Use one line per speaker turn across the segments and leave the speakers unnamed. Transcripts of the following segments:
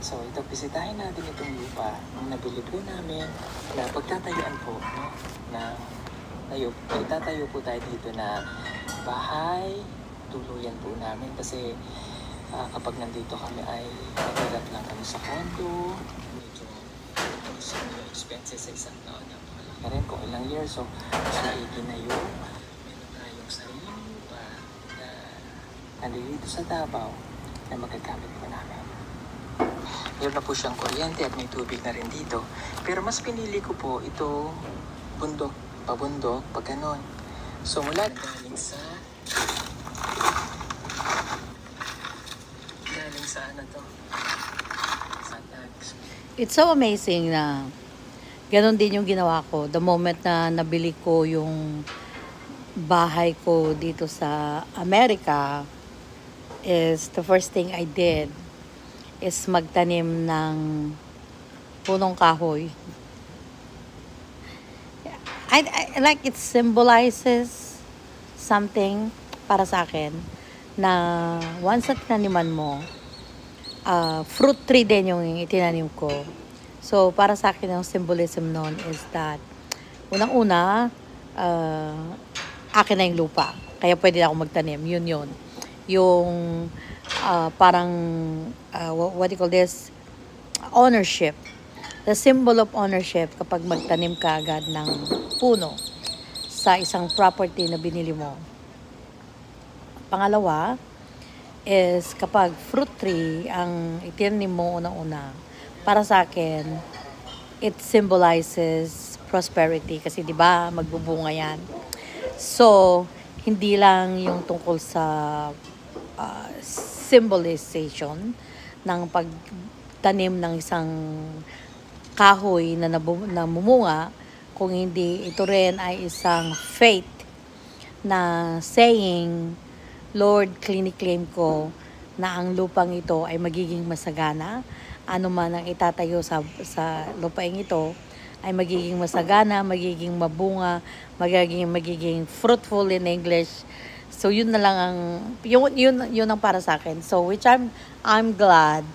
So, ito, bisitahin natin itong lupa na nabili po namin na pagtatayuan po, no? Na itatayo po tayo dito na bahay, tuluyan po namin kasi kapag nandito kami ay nagharap lang kami sa condo, medyo expenses sa isang taon, napakalaki rin kung ilang years. So, maigi na yung meron tayong sariling lupa na nandito sa Davao na magagamit po namin. Meron na po siyang kuryente at may tubig na rin dito. Pero mas pinili ko po ito bundok, pabundok, pag ganon. So mula galing sa ano to? Sa tags.
It's so amazing na ganon din yung ginawa ko. The moment na nabili ko yung bahay ko dito sa Amerika is the first thing I did is magtanim ng punong kahoy. I like it symbolizes something para sa akin na once na tinaniman mo, fruit tree din yung itinanim ko. So para sa akin yung symbolism nun is that unang-una akin na yung lupa, kaya pwede na ako magtanim. Yun yung parang what do you call this, ownership, the symbol of ownership kapag magtanim ka agad ng puno sa isang property na binili mo. Pangalawa is kapag fruit tree ang itinanim mo unang-una, para sa akin it symbolizes prosperity kasi 'di ba magbubunga yan. So hindi lang yung tungkol sa symbolization ng pagtanim ng isang kahoy na namumunga, kung hindi ito rin ay isang faith na saying, Lord, claim ko na ang lupang ito ay magiging masagana. Ano man ang itatayo sa lupaing ito ay magiging masagana, magiging mabunga, magiging fruitful in English. So yun na lang ang yun ang para sa akin. So which I'm glad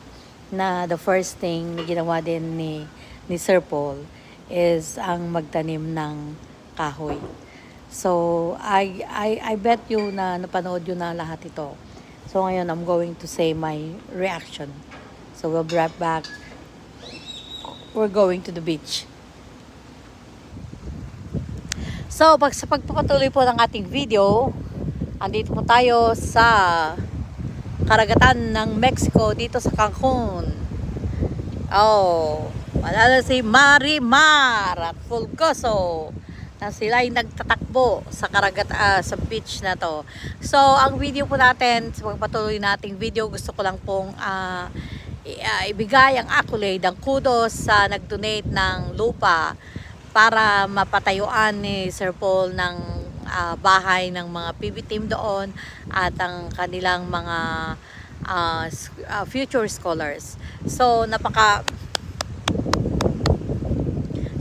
na the first thing na ginawa din ni Sir Paul is ang magtanim ng kahoy. So I bet you na napanood yun na lahat ito. So ngayon I'm going to say my reaction. So we'll be right back. We're going to the beach. So sa pagpapatuloy po ng ating video, andito po tayo sa karagatan ng Mexico dito sa Cancun. Oh, malala si Marimar at Fulgoso na sila ay nagtatakbo sa sa beach na to. So, ang video po natin, sa pagpatuloy nating video, gusto ko lang pong ibigay ang accolade, ang kudos sa nag-donate ng lupa para mapatayuan ni Sir Paul ng bahay ng mga PB team doon at ang kanilang mga future scholars. So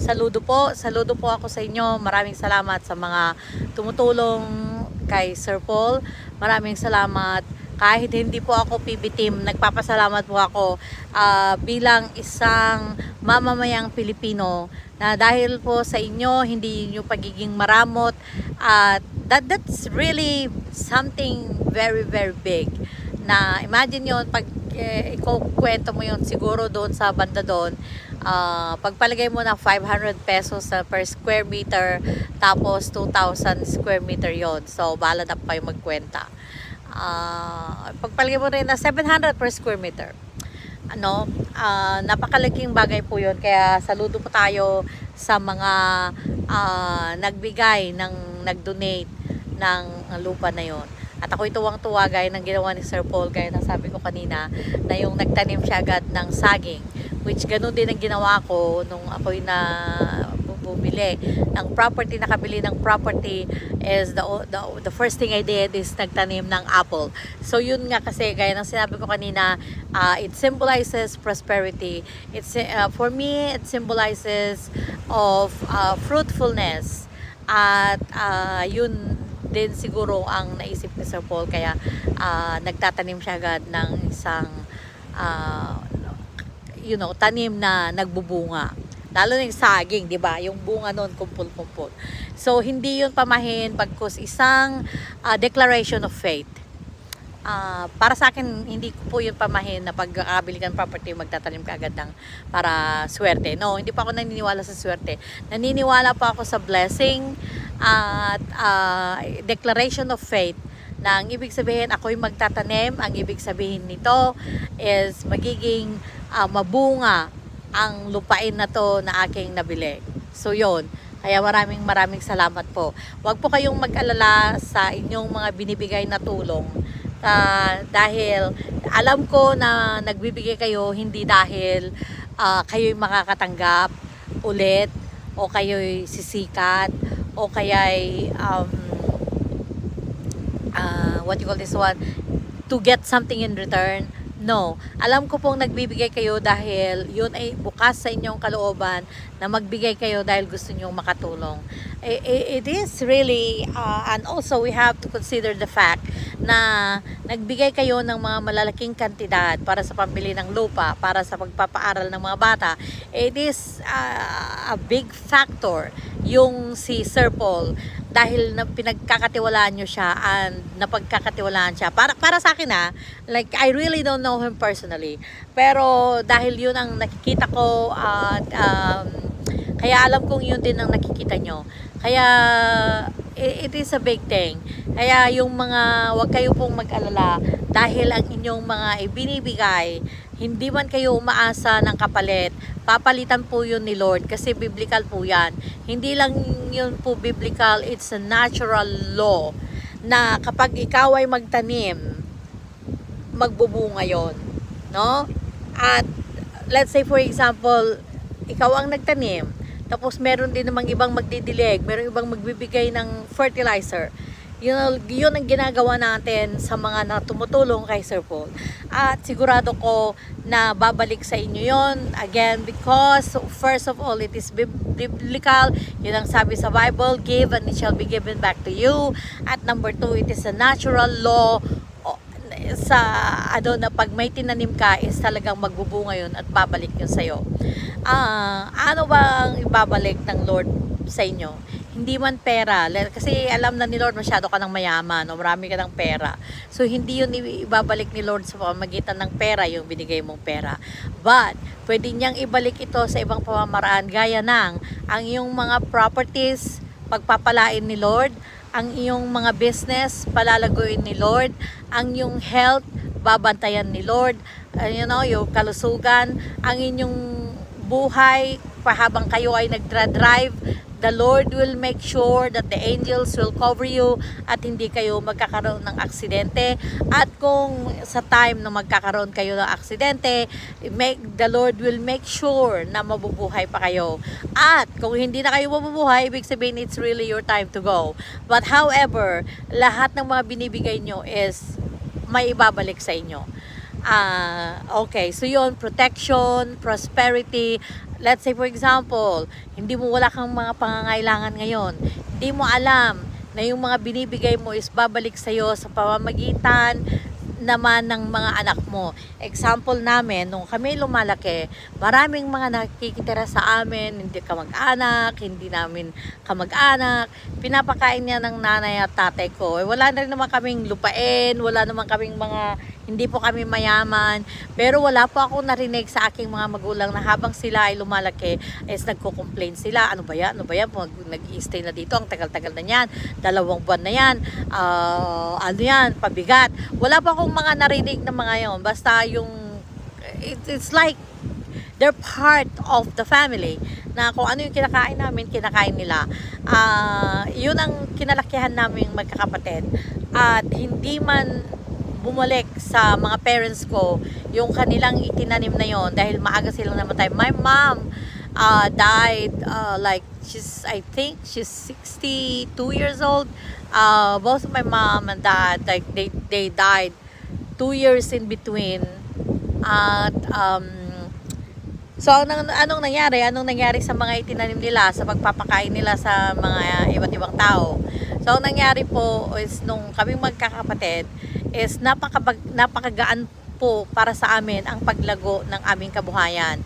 saludo po ako sa inyo. Maraming salamat sa mga tumutulong kay Sir Paul. Maraming salamat. Kahit hindi po ako PB team, nagpapasalamat po ako bilang isang mamamayang Pilipino na dahil po sa inyo, hindi nyo pagiging maramot, that's really something very, very big. Na imagine yun, pag ikukwento mo yun siguro doon sa banda doon, pagpalagay mo ng 500 pesos per square meter, tapos 2,000 square meter yon. So, bahala na pa yung magkwenta. Pagpalagay mo rin na 700 per square meter. Napakalaking bagay po yun. Kaya saludo po tayo sa mga nagbigay, nag-donate ng lupa na yon. At ako'y tuwang-tuwa gaya ng ginawa ni Sir Paul, gaya ng sabi ko kanina, na yung nagtanim siya agad ng saging, which ganun din ang ginawa ko nung ako'y bumili ng property, nakabili ng property, is the first thing I did is nagtanim ng apple. So yun nga kasi, gaya ng sinabi ko kanina, it symbolizes prosperity. For me, it symbolizes of fruitfulness. At yun din siguro ang naisip ni Sir Paul, kaya nagtatanim siya agad ng isang tanim na nagbubunga. Lalo na yung saging, di ba? Yung bunga nun, kumpul-kumpul. So, hindi yun pamahin bagkus isang declaration of faith. Para sa akin, hindi ko po yun pamahin na pagkakabili ka ng property, magtatanim ka agad ng para swerte. No, hindi pa ako naniniwala sa swerte. Naniniwala pa ako sa blessing at declaration of faith. Na ang ibig sabihin, ako'y magtatanim. Ang ibig sabihin nito is magiging mabunga ang lupain na to na aking nabili. So yon. Kaya maraming salamat po. Huwag po kayong mag-alala sa inyong mga binibigay na tulong. Dahil alam ko na nagbibigay kayo hindi dahil kayo'y makakatanggap ulit o kayo'y sisikat o kaya'y what you call this one, to get something in return. No, alam ko pong nagbibigay kayo dahil yun ay bukas sa inyong kalooban na magbigay kayo dahil gusto nyo makatulong. It is really, and also we have to consider the fact na nagbigay kayo ng mga malalaking kantidad para sa pambili ng lupa, para sa pagpapaaral ng mga bata. It is a big factor yung si Sir Paul dahil na pinagkakatiwalaan nyo siya and napagkakatiwalaan siya. Para sa akin like I really don't know him personally. Pero dahil yun ang nakikita ko at kaya alam kong yun din ang nakikita nyo. Kaya it is a big thing. Kaya yung mga, wag kayo pong mag-alala dahil ang inyong mga ibinibigay, hindi man kayo umaasa ng kapalit, papalitan po yun ni Lord kasi biblical po yan. Hindi lang yun po biblical, it's a natural law na kapag ikaw ay magtanim, magbubunga yon, no? At let's say for example, ikaw ang nagtanim, tapos meron din namang ibang magdidilig, meron ibang magbibigay ng fertilizer. Yun ang ginagawa natin sa mga na tumutulong kay Sir Paul. At sigurado ko na babalik sa inyo yon. Again, because first of all, it is biblical. Yun ang sabi sa Bible, give and it shall be given back to you. At number 2, it is a natural law sa na pag may tinanim ka is talagang magbubunga yun at babalik yun sa'yo. Ano ba ang ibabalik ng Lord sa inyo? Hindi man pera, kasi alam na ni Lord masyado ka ng mayaman o marami ka ng pera. So hindi yun ibabalik ni Lord sa pamamagitan ng pera, yung binigay mong pera. But pwede niyang ibalik ito sa ibang pamamaraan gaya ng ang iyong mga properties, pagpapalain ni Lord, ang iyong mga business, palalaguin ni Lord, ang iyong health, babantayan ni Lord, yung kalusugan, ang inyong buhay, habang kayo ay nagdra-drive, the Lord will make sure that the angels will cover you at hindi kayo magkakaroon ng aksidente. At kung sa time na magkakaroon kayo ng aksidente, the Lord will make sure na mabubuhay pa kayo. At kung hindi na kayo mabubuhay, ibig sabihin it's really your time to go. But however, lahat ng mga binibigay nyo is may ibabalik sa inyo. Okay, so yun, protection, prosperity. Let's say for example, wala kang mga pangangailangan ngayon. Hindi mo alam na yung mga binibigay mo is babalik sa'yo sa pamamagitan naman ng mga anak mo. Example namin, nung kami lumalaki, maraming mga nakikitira sa amin, hindi kamag-anak, hindi namin kamag-anak, pinapakain niya ng nanay at tatay ko. Wala na rin naman kaming lupain, wala naman kaming hindi po kami mayaman, pero wala po ako narinig sa aking mga magulang na habang sila ay lumalaki, is nagko-complain sila, ano ba yan, nag-i-stay na dito, ang tagal-tagal na yan, 2 buwan na yan, pabigat. Wala pa akong mga narinig na mga yon. Basta it's like they're part of the family, na kung ano yung kinakain namin, kinakain nila. Yun ang kinalakihan namin magkakapatid. At hindi man bumalik sa mga parents ko yung kanilang itinanim na yon dahil maaga silang namatay. My mom died I think she's 62 years old. Both my mom and dad, like they died 2 years in between. At so anong nangyari sa mga itinanim nila, sa pagpapakain nila sa mga iba't ibang tao? So ang nangyari po is nung kaming magkakapatid is napakagaan po para sa amin ang paglago ng aming kabuhayan.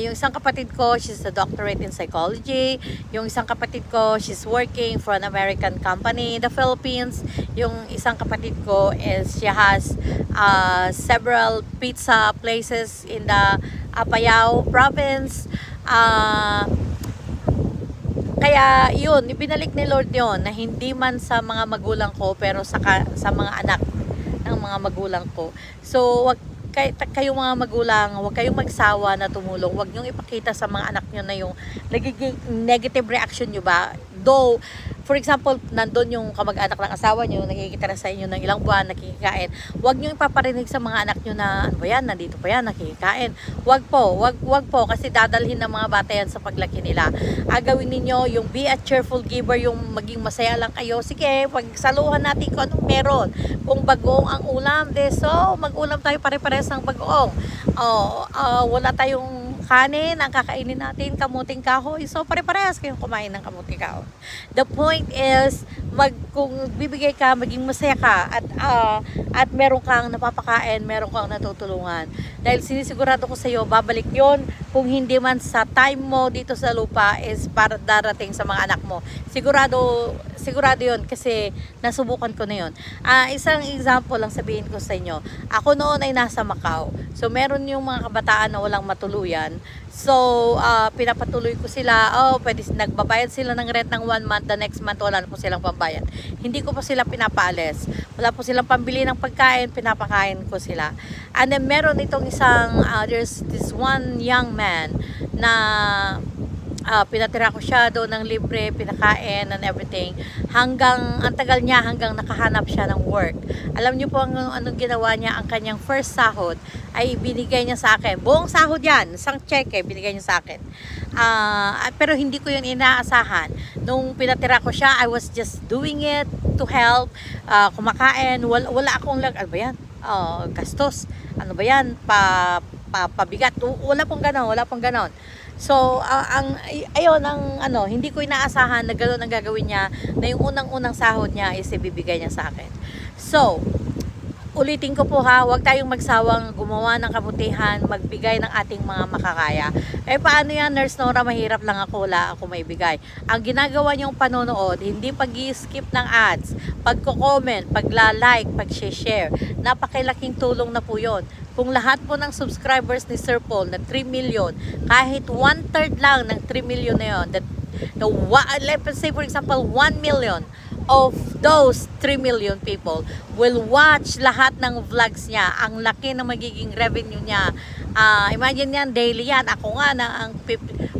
Yung isang kapatid ko, she's a doctorate in psychology. Yung isang kapatid ko, she's working for an American company in the Philippines. Yung isang kapatid ko is she has several pizza places in the Apayao province. Kaya yun, ibinalik ni Lord yun na hindi man sa mga magulang ko pero sa mga anak ng mga magulang ko. So wag kayong mga magulang, huwag kayong magsawa na tumulong. Huwag niyong ipakita sa mga anak niyo na yung nagiging negative reaction niyo ba. Though, for example, nandun yung kamag-anak ng asawa niyo, nakikitira sa inyo ng ilang buwan, nakikikain. Huwag niyong ipaparinig sa mga anak niyo na, ano ba yan, nandito pa yan, nakikikain. Huwag po, kasi dadalhin ng mga bata yan sa paglaki nila. Gawin ninyo yung be a cheerful giver, yung maging masaya lang kayo. Sige, pagsaluhan natin kung anong meron. Kung bagoong ang ulam, so mag-ulam tayo pare-pares ng bagoong. Wala tayong kanin, ang kakainin natin, kamuting kahoy. So, pare-parehas kayong kumain ng kamuting kahoy. The point is, kung bibigay ka, maging masaya ka at meron kang napapakain, meron kang natutulungan. Dahil sinisigurado ko sa iyo, babalik yon kung hindi man sa time mo dito sa lupa is para darating sa mga anak mo. Sigurado yon kasi nasubukan ko na yon. Isang example lang sabihin ko sa inyo. Ako noon ay nasa Macau. So, meron yung mga kabataan na walang matuluyan. So, pinapatuloy ko sila. Pwede nagbabayad sila ng rent ng 1 month. The next month, wala na po silang pambayad. Hindi ko po sila pinapaalis. Wala po silang pambili ng pagkain. Pinapakain ko sila. And then, meron itong there's this one young man na pinatira ko siya doon ng libre, pinakain and everything. Ang tagal niya hanggang nakahanap siya ng work. Alam niyo po anong ginawa niya? Ang kanyang first sahod ay binigay niya sa akin. Buong sahod yan, isang cheque binigay niya sa akin. Pero hindi ko yun inaasahan. Nung pinatira ko siya, I was just doing it to help. Kumakain, wala akong ano ba yan? Gastos. Ano ba yan? Pabigat. Wala pong ganon. So, hindi ko inaasahan na gano'n ang gagawin niya, na yung unang-unang sahod niya is ibibigay niya sa akin. So, ulitin ko po huwag tayong magsawang gumawa ng kabutihan, magbigay ng ating mga makakaya. Paano yan, Nurse Nora? Mahirap lang ako, wala ako maibigay. Ang ginagawa niyong panonood, hindi pag-i-skip ng ads, pagko-comment, pagla-like, pag-share, napakalaking tulong na po yun. Kung lahat po ng subscribers ni Sir Paul na 3 million, kahit 1/3 lang ng 3 million na yun, let's say for example 1 million of those 3 million people will watch lahat ng vlogs niya, ang laki na magiging revenue niya. Imagine yan, daily yan. Ako nga na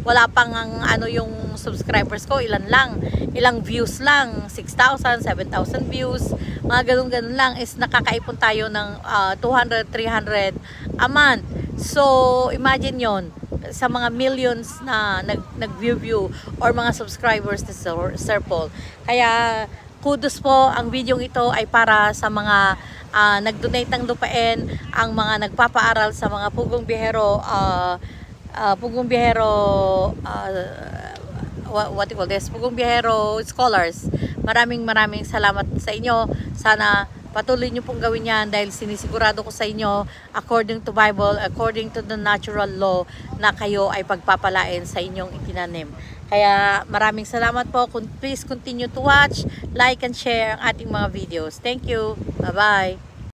wala pang yung subscribers ko, ilang views lang, 6,000, 7,000 views, mga ganun lang, is nakakaipon tayo ng 200, 300 a month. So, imagine yon sa mga millions na nag-view or mga subscribers ni Sir Paul. Kaya, kudos po, ang video ito ay para sa mga nag-donate ng lupain, ang mga nagpapaaral sa mga pugong biyahero, what you call this, pugong biyahero scholars. Maraming salamat sa inyo. Sana patuloy nyo pong gawin yan dahil sinisigurado ko sa inyo, according to Bible, according to the natural law, na kayo ay pagpapalain sa inyong itinanim. Kaya maraming salamat po. Please continue to watch, like and share ang ating mga videos. Thank you. Bye-bye.